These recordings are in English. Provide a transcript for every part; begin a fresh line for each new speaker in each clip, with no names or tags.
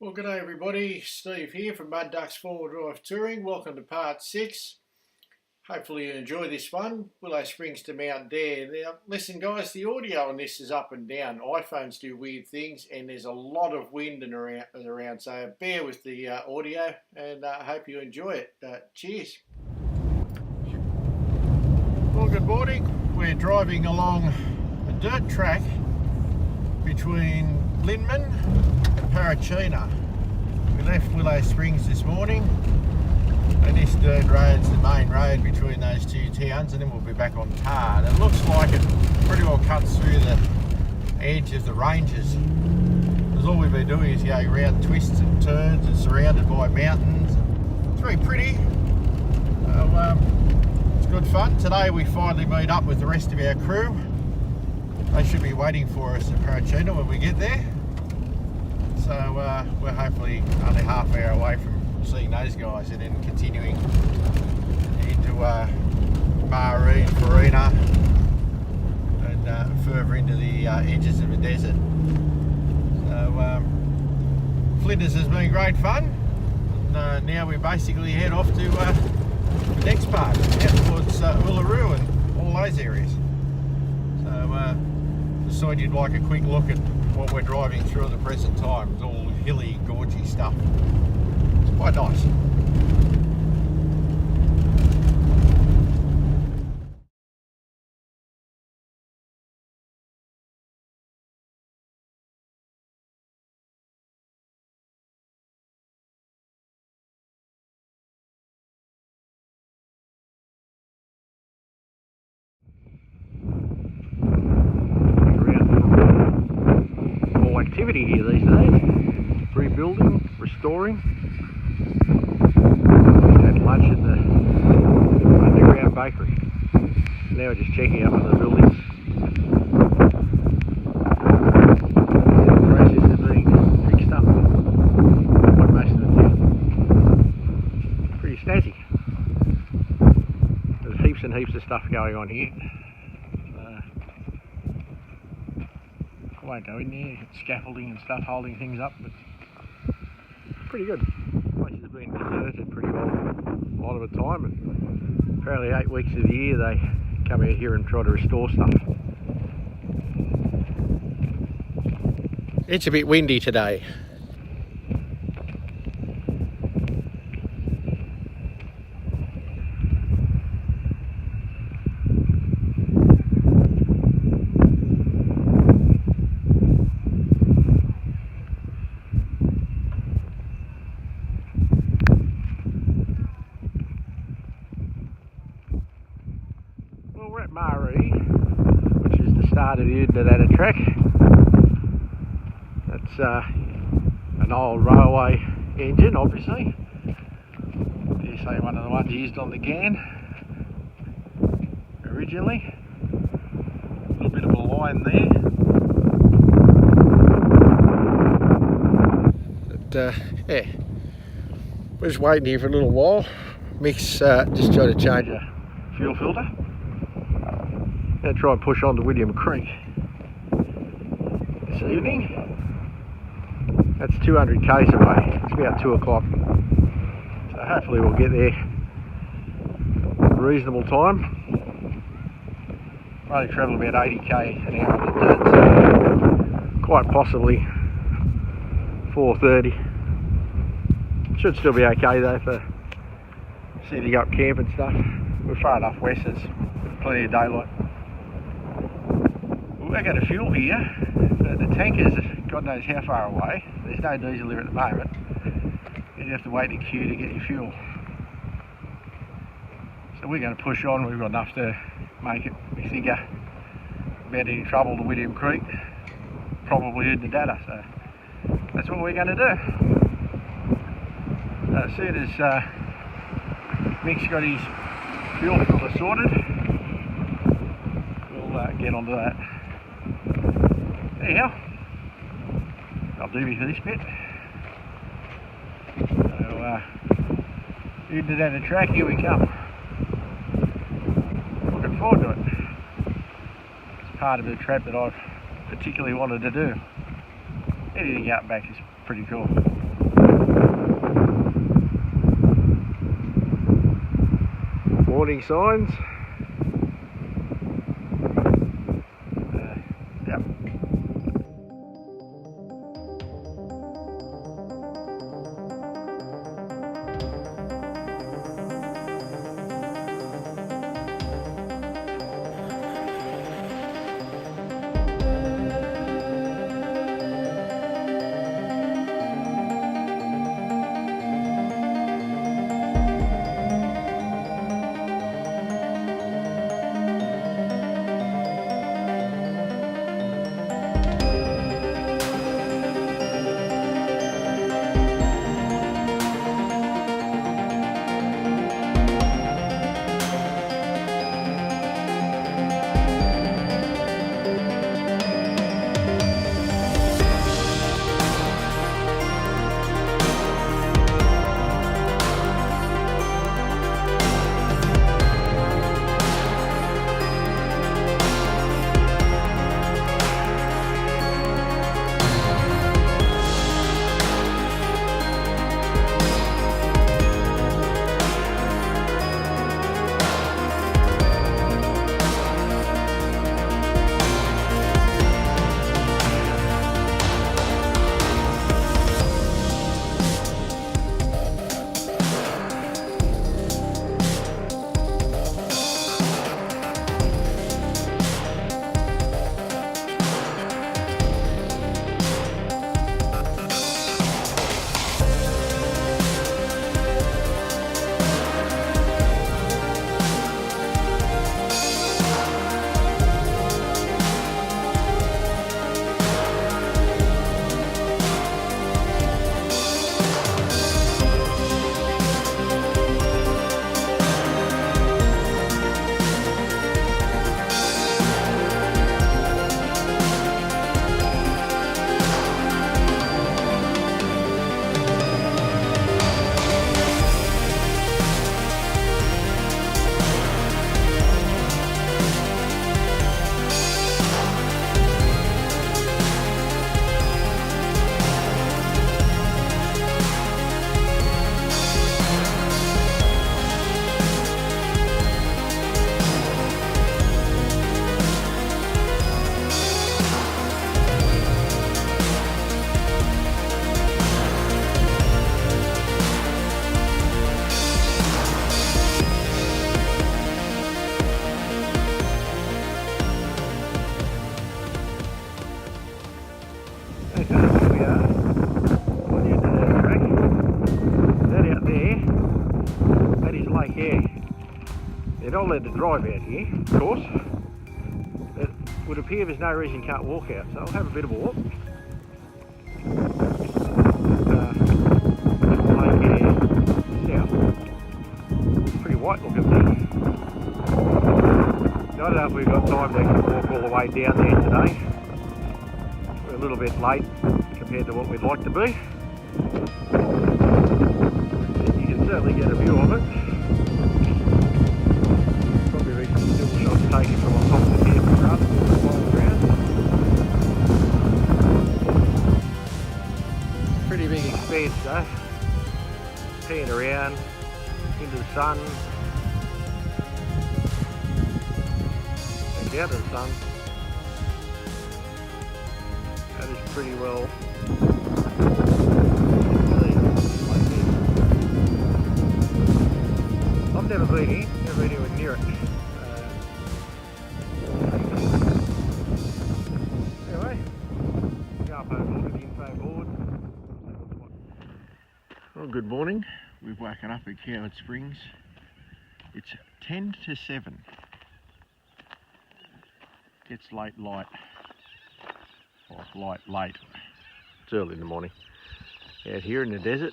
Well, good day everybody. Steve here from Mudduck's 4-wheel drive touring. Welcome to part 6. Hopefully you enjoy this one. Willow Springs to Mount Dare. Now, listen guys, the audio on this is up and down. iPhones do weird things and there's a lot of wind around, so bear with the audio and I hope you enjoy it. Cheers. Well, good morning. We're driving along a dirt track between Linman and Parachina. We left Willow Springs this morning and this dirt road's the main road between those two towns, and then we'll be back on tar. And it looks like it pretty well cuts through the edge of the ranges, because all we've been doing is going around twists and turns and surrounded by mountains. It's very pretty. It's good fun. Today we finally meet up with the rest of our crew. They should be waiting for us at Parachina when we get there. So we're hopefully only half an hour away from seeing those guys, and then continuing into Marine, Farina, and further into the edges of the desert. So Flinders has been great fun. And, now we basically head off to the next part, out towards Uluru and all those areas. So decided you'd like a quick look at what we're driving through at the present time. It's all hilly, gorgy stuff. It's quite nice. Activity here these days, rebuilding, restoring. Had lunch at the underground bakery. Now we're just checking out one of the buildings. The process is being fixed up, like most of it did. Pretty snazzy. There's heaps and heaps of stuff going on here. I won't go in there, scaffolding and stuff holding things up, but pretty good. The place has been deserted pretty well a lot of the time, and apparently 8 weeks of the year they come out here and try to restore stuff. It's a bit windy today. We're at Maree, which is the start of the Oodnadatta track. That's an old railway engine, obviously. You say one of the ones used on the Gan originally. A little bit of a line there. But yeah, we're just waiting here for a little while. Mick's just trying to change a fuel filter. Going to try and push on to William Creek this evening. That's 200 k's away. It's about 2 o'clock. So hopefully we'll get there at a reasonable time. I only travel about 80 k an hour on the dirt, so quite possibly 4:30. Should still be okay though for setting up camp and stuff. We're far enough west, there's plenty of daylight. We're going to fuel here. The tanker's God knows how far away. There's no diesel here at the moment. You have to wait in queue to get your fuel. So we're going to push on. We've got enough to make it, we figure, without any trouble to William Creek, probably Oodnadatta. So that's what we're going to do. As soon as Mick's got his fuel filter sorted, we'll get onto that. Anyhow, I'll do me for this bit. So, Oodnadatta track, here we come. Looking forward to it. It's part of the trap that I've particularly wanted to do. Anything out back is pretty cool. warning signs. Yep. Not allowed to drive out here, of course. It would appear there's no reason you can't walk out, so I'll have a bit of a walk. Lake here, south. Pretty white looking thing. I don't know if we've got time to walk all the way down there today. We're a little bit late compared to what we'd like to be. You can certainly get a view of it. Taken from on top of the hill rather than flying around. Pretty big expanse though. Peeing around into the sun. Back out of the sun. That is pretty well. I've never been here, never been anywhere near it. Well, good morning. We've woken up at Willow Springs. It's 10 to 7. Gets late. Or late. It's early in the morning. Out here in the desert.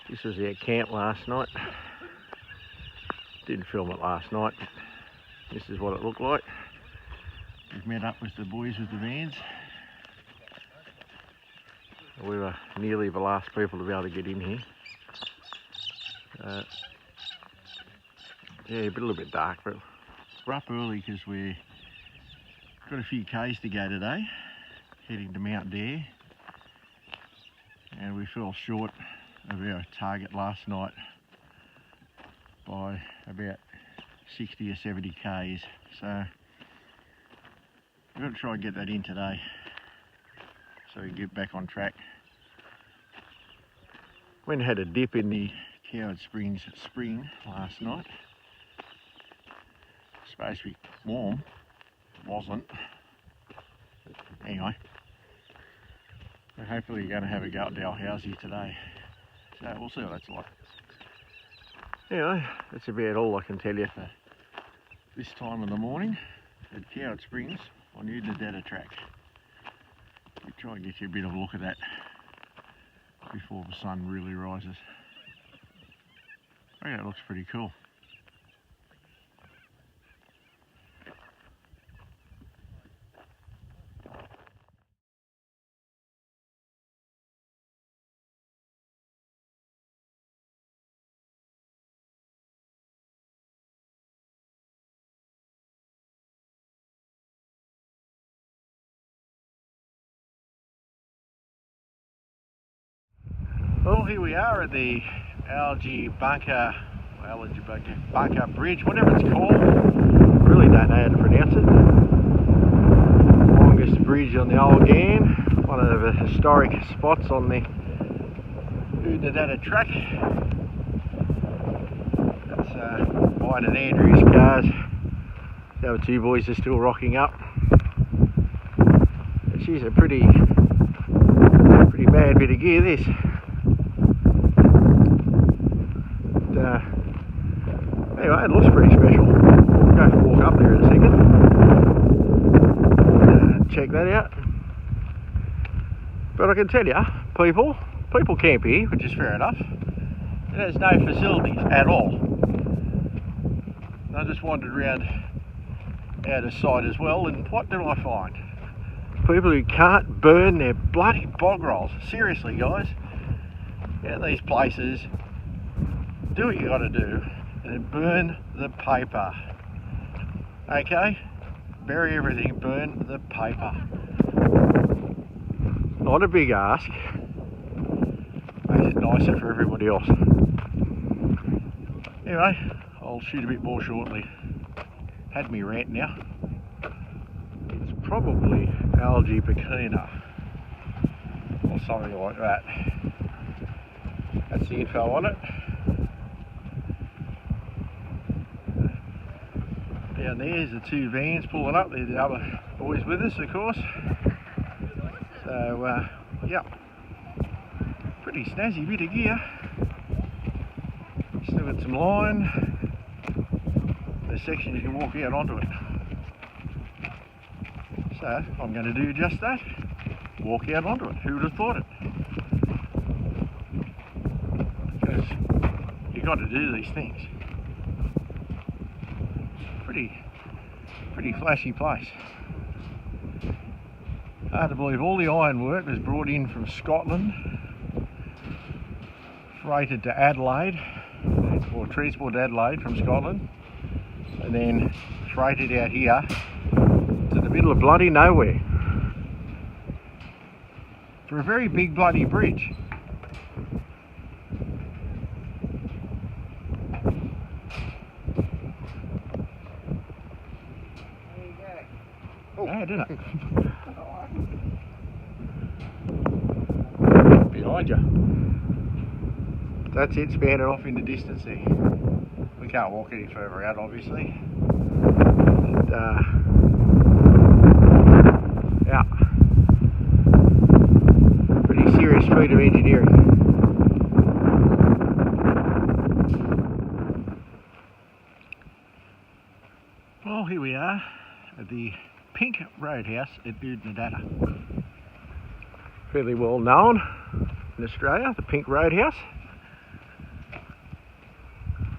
This was our camp last night. Didn't film it last night. This is what it looked like. We've met up with the boys with the vans. We were nearly the last people to be able to get in here. Yeah, a little bit dark, but we're up early because we've got a few k's to go today, heading to Mount Dare, and we fell short of our target last night. by about 60 or 70 k's. So I've got to try and get that in today so we can get back on track. Went and had a dip in the Dalhousie Springs spring last night. Supposed to be warm, it wasn't. Anyway, so hopefully you're going to have a go at Dalhousie today. So we'll see what that's like. Anyway, that's about all I can tell you for this time of the morning at Dalhousie Springs on Oodnadatta track. We'll try and get you a bit of a look at that before the sun really rises. I think it looks pretty cool. Well, here we are at the Algae Bunker Bridge, whatever it's called. I really don't know how to pronounce it. Longest bridge on the old Gan, one of the historic spots on the Oodnadatta track. That's mine and Andrew's cars. The other two boys are still rocking up. She's a pretty bad bit of gear, this. Anyway, it looks pretty special. We'll go for a walk up there in a second. Check that out. But I can tell you, people camp here, which is fair enough. It has no facilities at all. I just wandered around out of sight as well, and what did I find? People who can't burn their bloody bog rolls. Seriously, guys. Out these places, do what you got to do and burn the paper. Okay? Bury everything, burn the paper. Not a big ask. Makes it nicer for everybody else. Anyway, I'll shoot a bit more shortly. Had me rant now. It's probably Algae Pequena or something like that. That's the info on it. Down there's the two vans pulling up. They're the other boys with us, of course. So, yeah, pretty snazzy bit of gear. Still got some line. There's a section you can walk out onto it. So, I'm going to do just that. Walk out onto it. Who would have thought it? Because you've got to do these things. Pretty flashy place. Hard to believe all the ironwork was brought in from Scotland, freighted to Adelaide, or transported to Adelaide from Scotland, and then freighted out here to the middle of bloody nowhere for a very big bloody bridge. Yeah, didn't it? Behind you. That's it, spanning off in the distance there. We can't walk any further out, obviously. And, yeah. Pretty serious feat of engineering. Well, here we are at the Pink Roadhouse at Oodnadatta. Fairly well known in Australia, the Pink Roadhouse.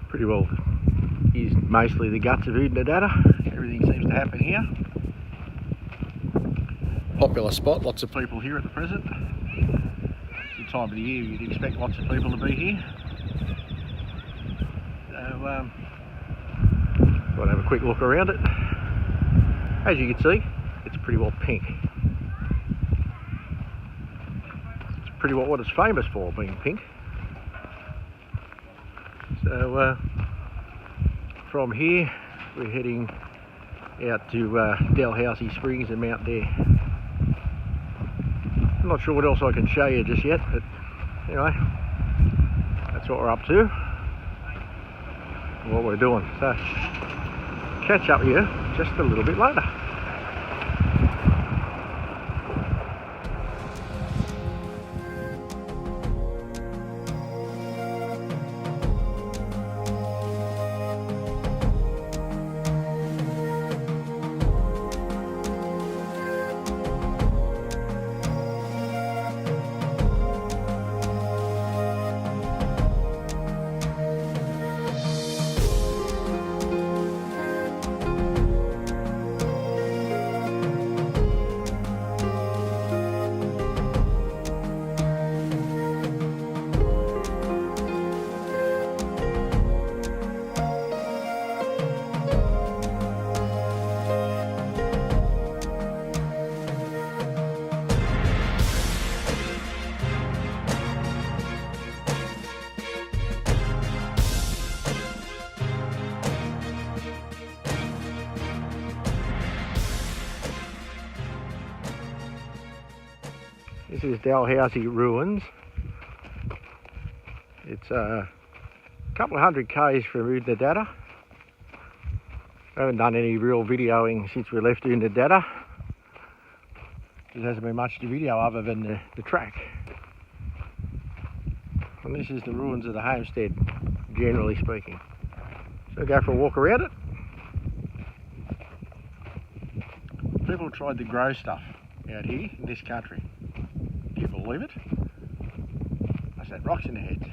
Pretty well is mostly the guts of Oodnadatta. Everything seems to happen here. Popular spot, lots of people here at the present. It's the time of the year you'd expect lots of people to be here. So, got to have a quick look around it. As you can see, it's pretty well pink. It's pretty well what it's famous for, being pink. So, from here we're heading out to Dalhousie Springs and Mount Dare. I'm not sure what else I can show you just yet, but anyway, that's what we're up to, what we're doing. So catch up here just a little bit later. This is Dalhousie Ruins. It's a couple of 100 k's from Oodnadatta. I haven't done any real videoing since we left Oodnadatta. There hasn't been much to video other than the track. And this is the ruins of the homestead, generally speaking. So we'll go for a walk around it. People tried to grow stuff out here in this country. Do you believe it? I said rocks in the heads.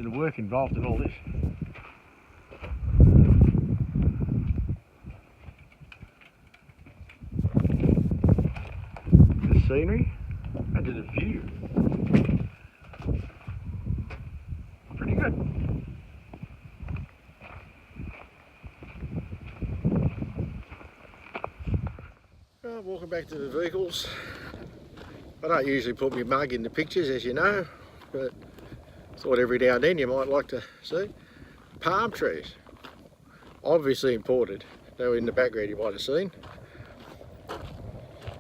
The work involved in all this. The scenery and the view. Pretty good. Well, walking back to the vehicles. I don't usually put my mug in the pictures, as you know, but thought every now and then you might like to see palm trees, obviously imported. Though in the background you might have seen.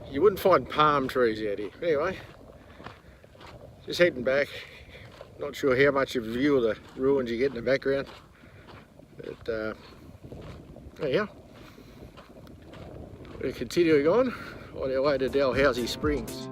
You wouldn't find palm trees out here. Anyway, just heading back. Not sure how much of a view of the ruins you get in the background, but anyhow, we're continuing on our way to Dalhousie Springs.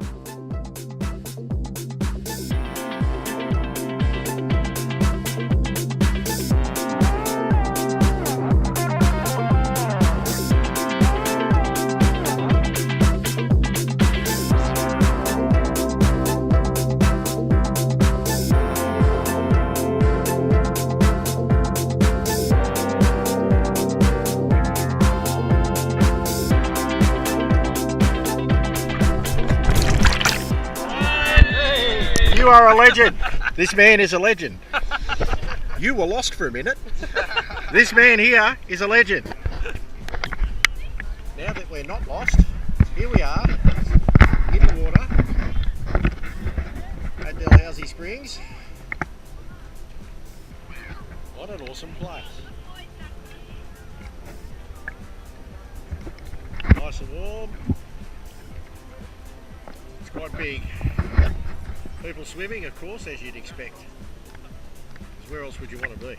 You are a legend. This man is a legend. You were lost for a minute. This man here is a legend. Now that we're not lost, here we are in the water at Dalhousie Springs. What an awesome place. Nice and warm. It's quite big. People swimming, of course, as you'd expect. 'Cause where else would you want to be?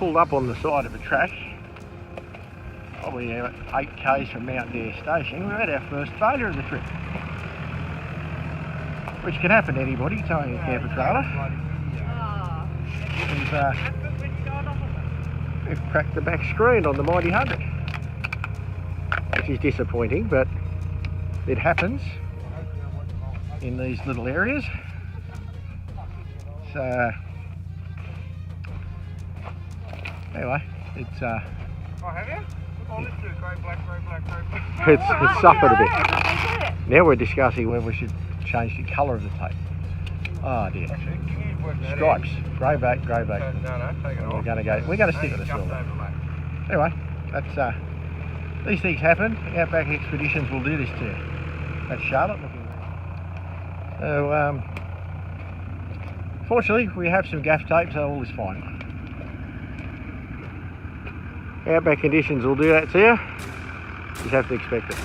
pulled up on the side of a track, probably 8 k's from Mount Dare Station. We've had our first failure of the trip, which can happen to anybody towing a camper trailer. We've cracked the back screen on the Mighty 100, which is disappointing, but it happens in these little areas. So anyway, it's
oh, have you? Oh, let's do grey black.
it's suffered a bit. Now we're discussing whether we should change the colour of the tape. Oh dear.
Actually, can you work that
Stripes, grey back.
No, take it off.
We're going to stick with the silver. Anyway, that's these things happen. Outback Expeditions will do this to you. That's Charlotte looking there. So fortunately we have some gaff tape, so all is fine. Outback conditions will do that to you. You just have to expect it.